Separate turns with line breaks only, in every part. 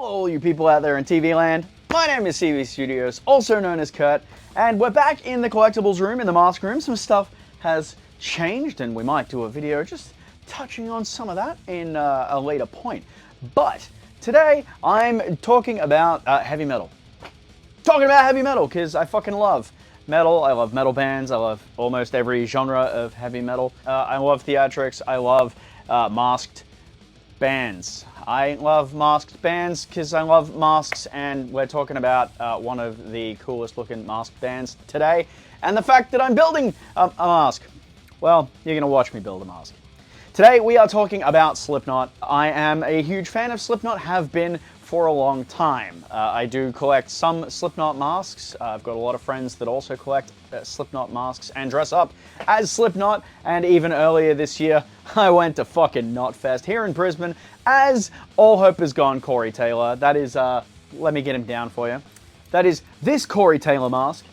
all you people out there in TV land. My name is CV Studios, also known as Kurt, and we're back in the collectibles room, in the mask room. Some stuff has changed, and we might do a video just touching on some of that in a later point. But today, I'm talking about heavy metal. Talking about heavy metal, because I fucking love metal. I love metal bands. I love almost every genre of heavy metal. I love theatrics. I love masked bands. I love masked bands because I love masks, and we're talking about one of the coolest looking masked bands today, and the fact that I'm building a mask. Well, you're gonna watch me build a mask. Today we are talking about Slipknot. I am a huge fan of Slipknot, have been for a long time. I do collect some Slipknot masks. I've got a lot of friends that also collect Slipknot masks and dress up as Slipknot, and even earlier this year I went to fucking Knotfest here in Brisbane as All Hope Is Gone Corey Taylor. That is, let me get him down for you. That is this Corey Taylor mask.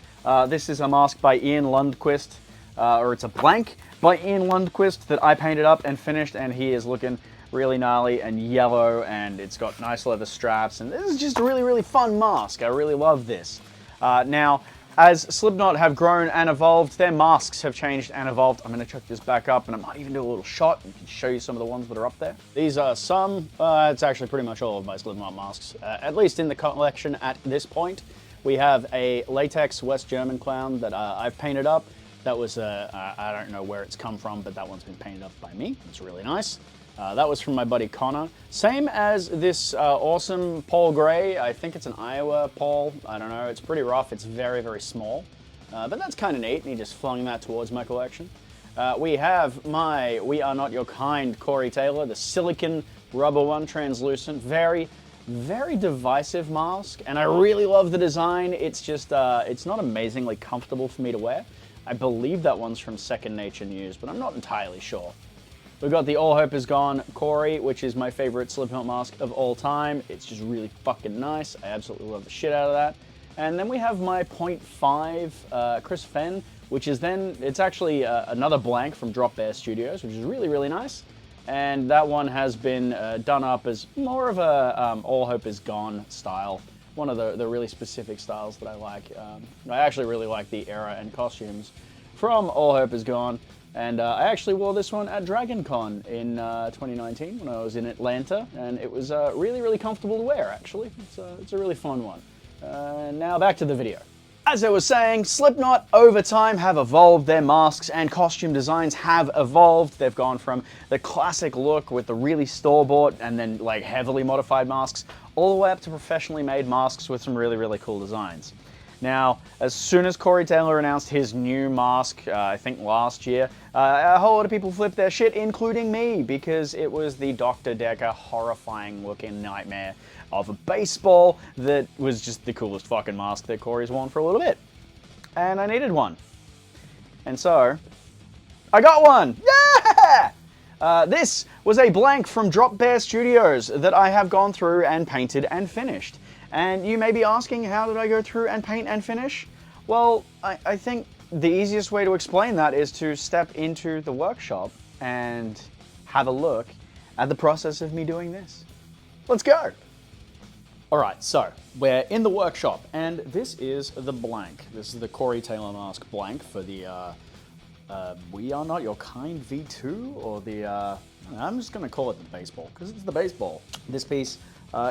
This is a mask by Ian Lundquist, or it's a blank by Ian Lundquist that I painted up and finished, and he is looking really gnarly and yellow, and it's got nice leather straps, and this is just a really fun mask. I really love this. Now, as Slipknot have grown and evolved, their masks have changed and evolved. I'm going to chuck this back up, and I might even do a little shot and show you some of the ones that are up there. These are some, it's actually pretty much all of my Slipknot masks, at least in the collection at this point. We have a latex West German clown that I've painted up. That was, I don't know where it's come from, but that one's been painted up by me. It's really nice. That was from my buddy Connor. Same as this awesome Paul Gray. I think it's an Iowa Paul. I don't know. It's pretty rough. It's very small. But that's kind of neat, and he just flung that towards my collection. We have my We Are Not Your Kind Corey Taylor, the silicon rubber one, translucent. Very divisive mask, and I really love the design. It's just, it's not amazingly comfortable for me to wear. I believe that one's from Second Nature News, but I'm not entirely sure. We've got the All Hope Is Gone Corey, which is my favorite Slipknot mask of all time. It's just really fucking nice. I absolutely love the shit out of that. And then we have my .5 Chris Fenn, which is then, it's actually another blank from Drop Bear Studios, which is really nice. And that one has been done up as more of a All Hope Is Gone style. One of the really specific styles that I like. I actually really like the era and costumes from All Hope Is Gone. And I actually wore this one at DragonCon in 2019 when I was in Atlanta, and it was really comfortable to wear, actually. It's a really fun one. Now back to the video. As I was saying, Slipknot over time have evolved. Their masks and costume designs have evolved. They've gone from the classic look with the really store-bought and then like heavily modified masks, all the way up to professionally made masks with some really cool designs. Now, as soon as Corey Taylor announced his new mask, I think last year, a whole lot of people flipped their shit, including me, because it was the Dr. Decker horrifying looking nightmare of a baseball that was just the coolest fucking mask that Corey's worn for a little bit. And I needed one. And so, I got one! Yeah! This was a blank from Drop Bear Studios that I have gone through and painted and finished. And you may be asking, how did I go through and paint and finish? Well, I think the easiest way to explain that is to step into the workshop and have a look at the process of me doing this. Let's go! Alright, so we're in the workshop, and this is the blank. This is the Corey Taylor mask blank for the We Are Not Your Kind V2, or the, I'm just gonna call it the baseball, because it's the baseball. This piece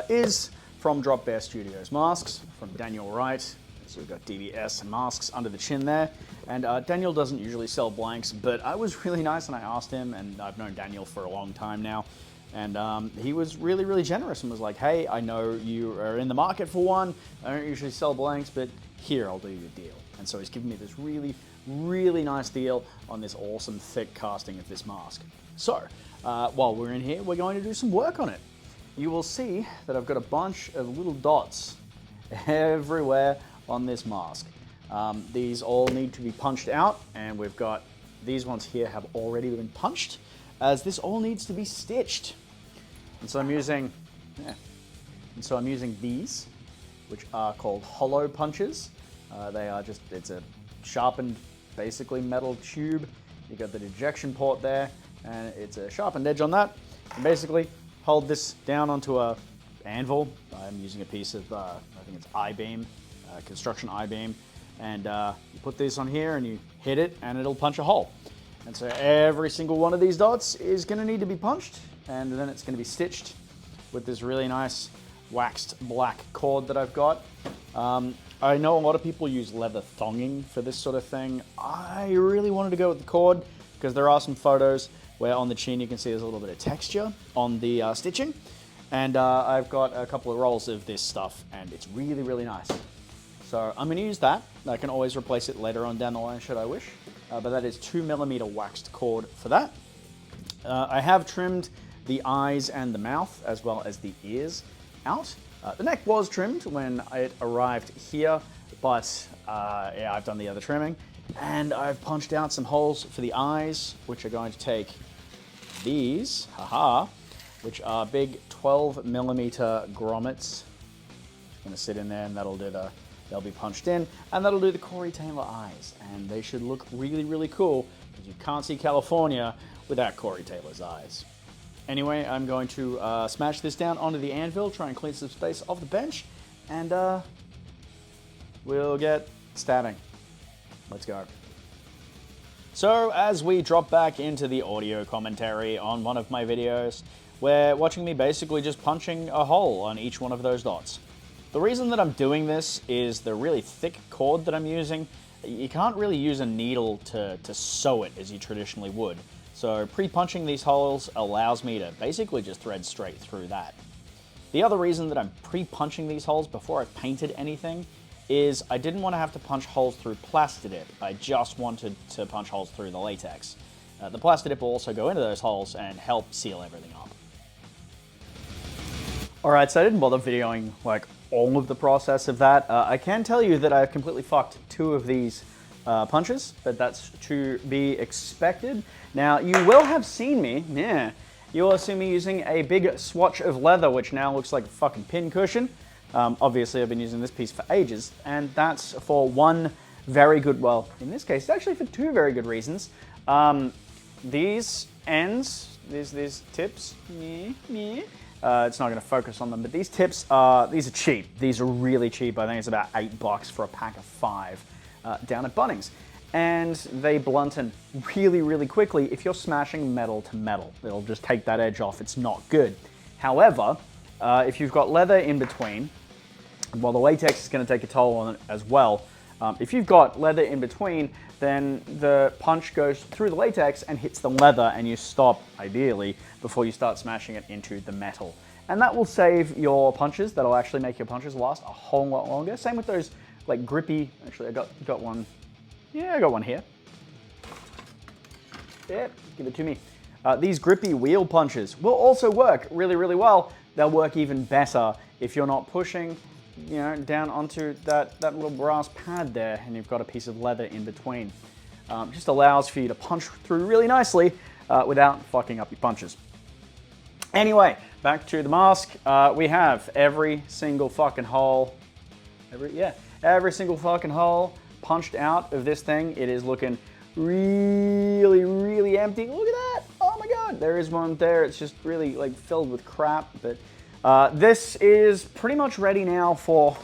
is from Drop Bear Studios masks, from Daniel Wright. So we've got DBS and masks under the chin there. And Daniel doesn't usually sell blanks, but I was really nice and I asked him, and I've known Daniel for a long time now. And he was really generous and was like, hey, I know you are in the market for one. I don't usually sell blanks, but here, I'll do you a deal. And so he's given me this really nice deal on this awesome thick casting of this mask. So, while we're in here, we're going to do some work on it. You will see that I've got a bunch of little dots everywhere on this mask. These all need to be punched out, and we've got these ones here have already been punched, as this all needs to be stitched. And so I'm using, these, which are called hollow punches. They are just, it's a sharpened, basically metal tube. You got the ejection port there, and it's a sharpened edge on that. And basically, hold this down onto a anvil. I'm using a piece of, I think it's I-beam, construction I-beam. And you put this on here and you hit it and it'll punch a hole. And so every single one of these dots is going to need to be punched, and then it's going to be stitched with this really nice waxed black cord that I've got. I know a lot of people use leather thonging for this sort of thing. I really wanted to go with the cord because there are some photos where on the chin you can see there's a little bit of texture on the stitching. And I've got a couple of rolls of this stuff and it's really, really nice. So I'm going to use that. I can always replace it later on down the line should I wish. But that is 2mm waxed cord for that. I have trimmed the eyes and the mouth as well as the ears out. The neck was trimmed when it arrived here, but yeah, I've done the other trimming. And I've punched out some holes for the eyes, which are going to take these, which are big 12mm grommets. Going to sit in there and that'll do they'll be punched in, and that'll do the Corey Taylor eyes. And they should look really, really cool, because you can't see California without Corey Taylor's eyes. Anyway, I'm going to smash this down onto the anvil, try and clean some space off the bench, and we'll get stabbing. Let's go. So, as we drop back into the audio commentary on one of my videos, we're watching me basically just punching a hole on each one of those dots. The reason that I'm doing this is the really thick cord that I'm using. You can't really use a needle to sew it as you traditionally would. So pre-punching these holes allows me to basically just thread straight through that. The other reason that I'm pre-punching these holes before I've painted anything is I didn't want to have to punch holes through Plastidip. I just wanted to punch holes through the latex. The Plastidip will also go into those holes and help seal everything up. Alright, so I didn't bother videoing like all of the process of that. I can tell you that I've completely fucked 2 of these punches, but that's to be expected. Now, you will have seen me, you will have seen me using a big swatch of leather, which now looks like a fucking pin cushion. Obviously, I've been using this piece for ages, and that's for one very good, well, in this case, it's actually for 2 very good reasons. These ends, these tips, it's not going to focus on them, but these tips these are cheap. These are really cheap. I think it's about $8 for a pack of 5 down at Bunnings. And they blunten really, really quickly if you're smashing metal to metal. It'll just take that edge off. It's not good. However, if you've got leather in between, well, the latex is going to take a toll on it as well. If you've got leather in between, then the punch goes through the latex and hits the leather, and you stop, ideally, before you start smashing it into the metal. And that will save your punches. That'll actually make your punches last a whole lot longer. Same with those, like, grippy... Actually, I got one... Yeah, I got one here. Yep, give it to me. These grippy wheel punches will also work really, really well. They'll work even better if you're not pushing, you know, down onto that little brass pad there, and you've got a piece of leather in between. Just allows for you to punch through really nicely without fucking up your punches. Anyway, back to the mask. We have every single fucking hole, every single fucking hole punched out of this thing. It is looking really, really empty. Look at that! Oh my god, there is one there. It's just really like filled with crap, but this is pretty much ready now for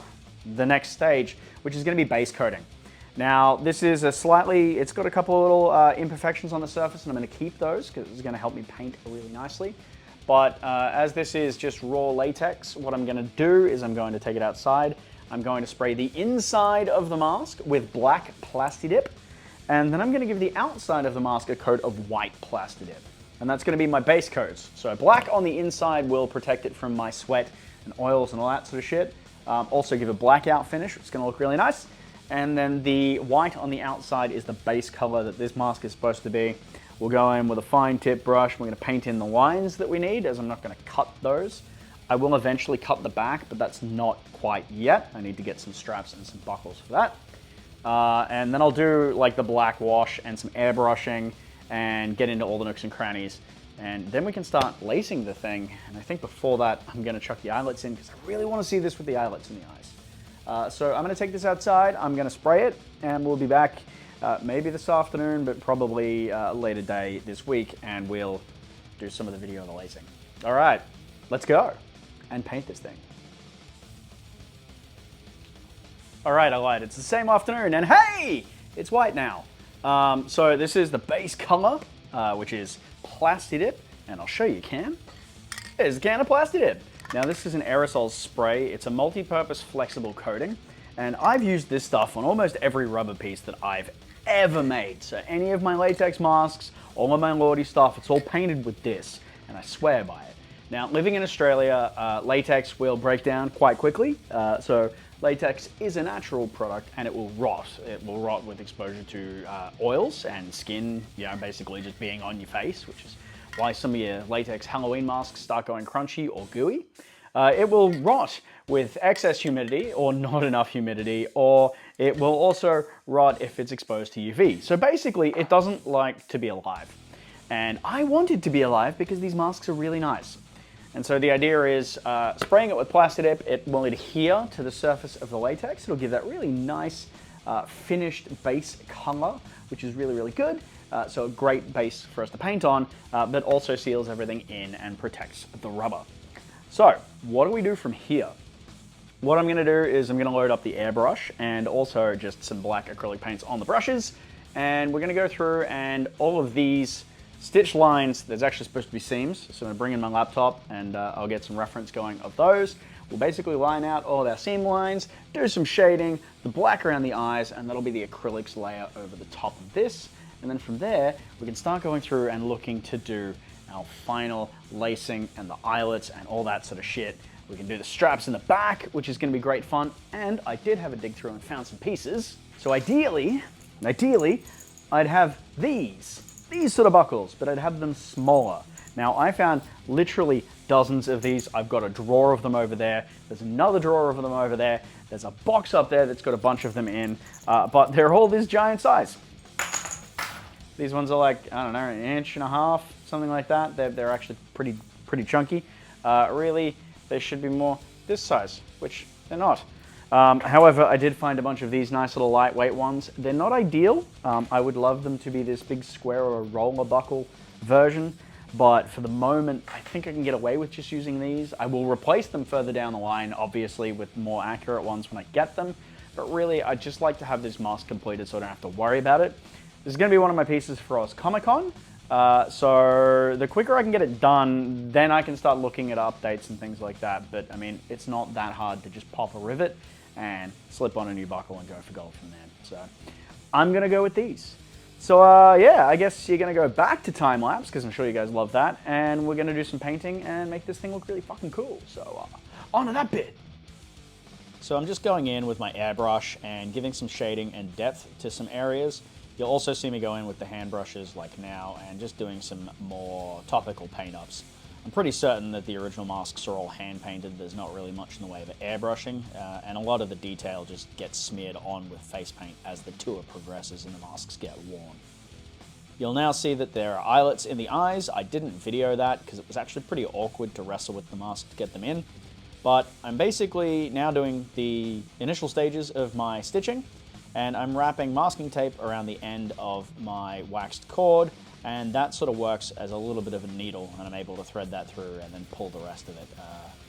the next stage, which is going to be base coating. Now, this is it's got a couple of little imperfections on the surface, and I'm going to keep those because it's going to help me paint really nicely. But as this is just raw latex, what I'm going to do is I'm going to take it outside. I'm going to spray the inside of the mask with black Plastidip, and then I'm going to give the outside of the mask a coat of white Plastidip. And that's going to be my base coats. So black on the inside will protect it from my sweat and oils and all that sort of shit. Also give a blackout finish, it's going to look really nice. And then the white on the outside is the base color that this mask is supposed to be. We'll go in with a fine tip brush. We're going to paint in the lines that we need, as I'm not going to cut those. I will eventually cut the back, but that's not quite yet. I need to get some straps and some buckles for that. And then I'll do like the black wash and some airbrushing and get into all the nooks and crannies. And then we can start lacing the thing. And I think before that, I'm going to chuck the eyelets in because I really want to see this with the eyelets in the eyes. So I'm going to take this outside. I'm going to spray it, and we'll be back maybe this afternoon, but probably later day this week, and we'll do some of the video of the lacing. All right, let's go. and paint this thing. All right, I lied. It's the same afternoon, and hey, it's white now. So this is the base color, which is Plastidip, and I'll show you a can. There's a can of Plastidip. Now this is an aerosol spray. It's a multi-purpose flexible coating, and I've used this stuff on almost every rubber piece that I've ever made. So any of my latex masks, all of my Lordy stuff, it's all painted with this, and I swear by it. Now, living in Australia, latex will break down quite quickly, so latex is a natural product and it will rot. It will rot with exposure to oils and skin, you know, basically just being on your face, which is why some of your latex Halloween masks start going crunchy or gooey. It will rot with excess humidity or not enough humidity, or it will also rot if it's exposed to UV. So basically, it doesn't like to be alive. And I want it to be alive because these masks are really nice. And so the idea is spraying it with Plastidip, it will adhere to the surface of the latex. It'll give that really nice finished base color, which is really, really good. So a great base for us to paint on, but also seals everything in and protects the rubber. So what do we do from here? What I'm gonna do is I'm gonna load up the airbrush and also just some black acrylic paints on the brushes. And we're gonna go through and all of these stitch lines, there's actually supposed to be seams, so I'm gonna bring in my laptop and I'll get some reference going of those. We'll basically line out all of our seam lines, do some shading, the black around the eyes, and that'll be the acrylics layer over the top of this. And then from there, we can start going through and looking to do our final lacing and the eyelets and all that sort of shit. We can do the straps in the back, which is gonna be great fun. And I did have a dig through and found some pieces. So ideally, I'd have these sort of buckles, but I'd have them smaller. Now I found literally dozens of these. I've got a drawer of them over there. There's another drawer of them over there. There's a box up there that's got a bunch of them in, but they're all this giant size. These ones are like, I don't know, 1.5 inches, something like that. They're actually pretty chunky. Really, they should be more this size, which they're not. However, I did find a bunch of these nice little lightweight ones. They're not ideal. I would love them to be this big square or roller buckle version, but for the moment, I think I can get away with just using these. I will replace them further down the line, obviously, with more accurate ones when I get them, but really, I'd just like to have this mask completed so I don't have to worry about it. This is gonna be one of my pieces for Oz Comic-Con, so the quicker I can get it done, then I can start looking at updates and things like that, but I mean, it's not that hard to just pop a rivet and slip on a new buckle and go for gold from there. So I'm gonna go with these. So yeah, I guess you're gonna go back to time lapse because I'm sure you guys love that, and we're gonna do some painting and make this thing look really fucking cool. So on to that bit. So I'm just going in with my airbrush and giving some shading and depth to some areas. You'll also see me go in with the hand brushes like now and just doing some more topical paint ups. I'm pretty certain that the original masks are all hand painted. There's not really much in the way of airbrushing, and a lot of the detail just gets smeared on with face paint as the tour progresses and the masks get worn. You'll now see that there are eyelets in the eyes. I didn't video that because it was actually pretty awkward to wrestle with the mask to get them in, but I'm basically now doing the initial stages of my stitching, and I'm wrapping masking tape around the end of my waxed cord, and that sort of works as a little bit of a needle, and I'm able to thread that through and then pull the rest of it,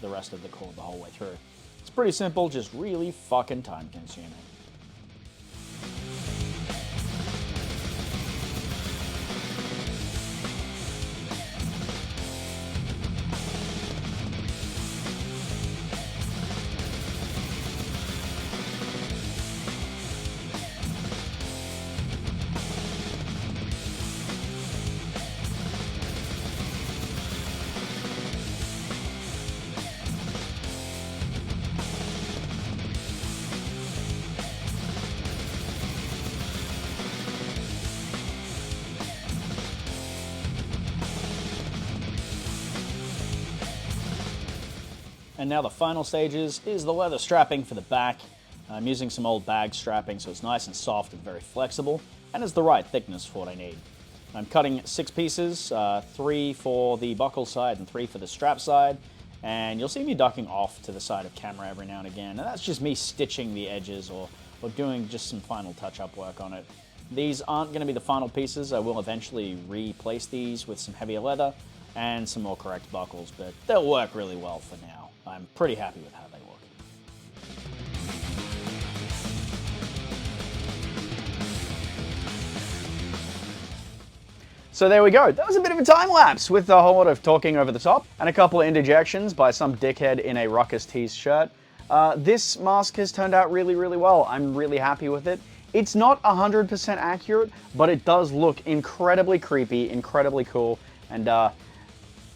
the rest of the cord the whole way through. It's pretty simple, just really fucking time consuming. And now the final stages is the leather strapping for the back. I'm using some old bag strapping so it's nice and soft and very flexible, and is the right thickness for what I need. I'm cutting 6 pieces, 3 for the buckle side and 3 for the strap side, and you'll see me ducking off to the side of camera every now and again, and that's just me stitching the edges or doing just some final touch-up work on it. These aren't going to be the final pieces. I will eventually replace these with some heavier leather and some more correct buckles, but they'll work really well for now. I'm pretty happy with how they look. So there we go. That was a bit of a time lapse with a whole lot of talking over the top and a couple of interjections by some dickhead in a Ruckus Tees shirt. This mask has turned out really, really well. I'm really happy with it. It's not 100% accurate, but it does look incredibly creepy, incredibly cool, and I'm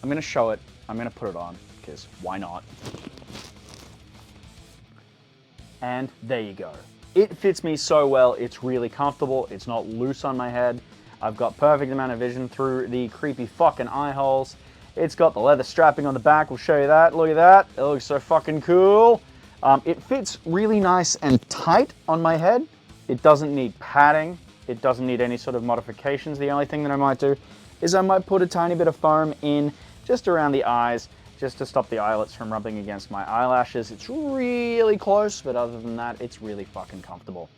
going to show it. I'm going to put it on, because why not? And there you go. It fits me so well. It's really comfortable. It's not loose on my head. I've got perfect amount of vision through the creepy fucking eye holes. It's got the leather strapping on the back. We'll show you that. Look at that. It looks so fucking cool. It fits really nice and tight on my head. It doesn't need padding. It doesn't need any sort of modifications. The only thing that I might do is I might put a tiny bit of foam in just around the eyes, just to stop the eyelets from rubbing against my eyelashes. It's really close, but other than that, it's really fucking comfortable.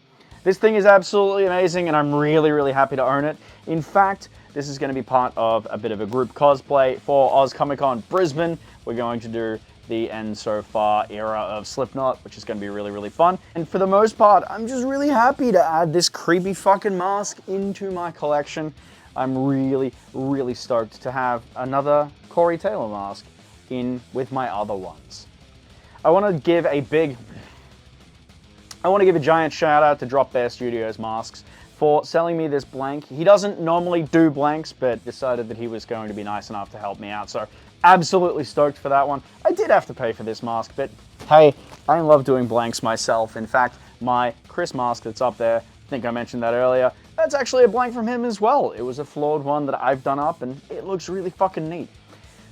This thing is absolutely amazing, and I'm really, really happy to own it. In fact, this is going to be part of a bit of a group cosplay for Oz Comic Con Brisbane. We're going to do the End So Far era of Slipknot, which is going to be really, really fun. And for the most part, I'm just really happy to add this creepy fucking mask into my collection. I'm really, really stoked to have another Corey Taylor mask in with my other ones. I want to give a giant shout out to Drop Bear Studios Masks for selling me this blank. He doesn't normally do blanks, but decided that he was going to be nice enough to help me out. So absolutely stoked for that one. I did have to pay for this mask, but hey, I love doing blanks myself. In fact, my Chris mask that's up there, I think I mentioned that earlier, that's actually a blank from him as well. It was a flawed one that I've done up, and it looks really fucking neat.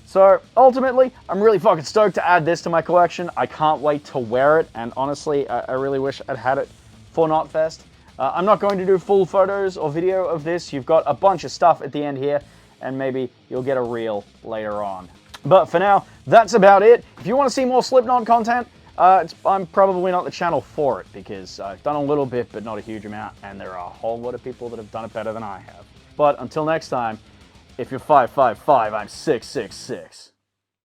So ultimately, I'm really fucking stoked to add this to my collection. I can't wait to wear it, and honestly, I really wish I'd had it for Knotfest. I'm not going to do full photos or video of this. You've got a bunch of stuff at the end here, and maybe you'll get a reel later on. But for now, that's about it. If you want to see more Slipknot content, I'm probably not the channel for it, because I've done a little bit, but not a huge amount, and there are a whole lot of people that have done it better than I have. But until next time, if you're 555, I'm 666.